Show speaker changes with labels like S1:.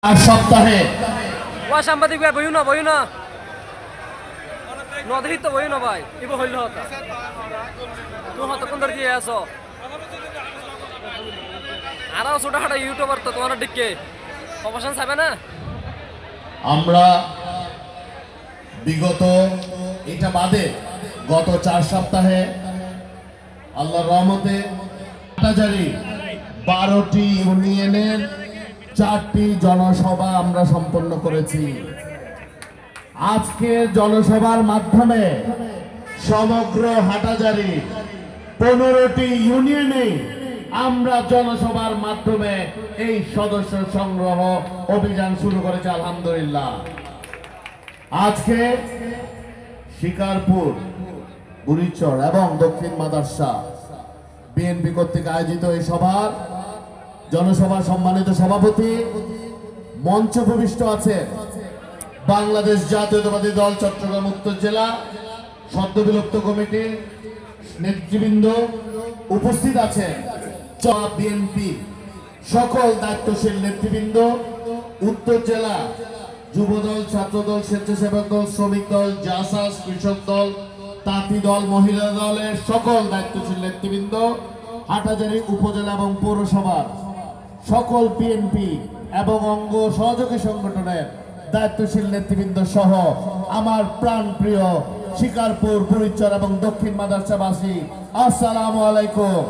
S1: আর সপ্তাহে
S2: ওয়া সাংবাদিক ভাই বইও না নদী তো বইও না ভাই ইব হইল হতা তুমি হত কোন দিয়ে আছো আর ছোট খাটো ইউটিউবার তো তোমার দিকে প্রমোশন চাইবে না
S1: আমরা বিগত এটা বাদে গত 4 সপ্তাহে আল্লাহর রহমতে হাটহাজারী 12টি ইউনিয়নের 4টি জনসভা আমরা সম্পন্ন করেছি। আজকের জনসভার মাধ্যমে সমগ্র হাটহাজারী 15টি ইউনিয়নে আমরা জনসভার মাধ্যমে এই সদস্য সংগ্রহ অভিযান শুরু করেছি আলহামদুলিল্লাহ। আজকে শিকারপুর, বুড়িচর এবং দক্ষিণ মাদারসা বিএনপি কর্তৃক আয়োজিত এই সভার জনসভার সম্মানিত সভাপতি মঞ্চ ভূমিষ্ঠ আছেন বাংলাদেশ জাতীয়তাবাদী দল চট্টগ্রাম উত্তর জেলা সদ্য বিলুপ্ত কমিটির নেতৃবৃন্দ, উপস্থিত আছেন বিএনপি সকল দায়িত্বশীল নেতৃবৃন্দ, উত্তর জেলা যুবদল, ছাত্রদল, স্বেচ্ছাসেবক দল, শ্রমিক দল, জাসাস, কৃষক দল, তাঁতি দল, মহিলা দলের সকল দায়িত্বশীল নেতৃবৃন্দ, হাটহাজারী উপজেলা এবং পৌরসভার সকল বিএনপি এবং অঙ্গ সহযোগী সংগঠনের দায়িত্বশীল নেতৃবৃন্দ সহ আমার প্রাণ প্রিয় শিকারপুর, বুড়িচর এবং দক্ষিণ মাদারসাবাসী, আসসালামু আলাইকুম।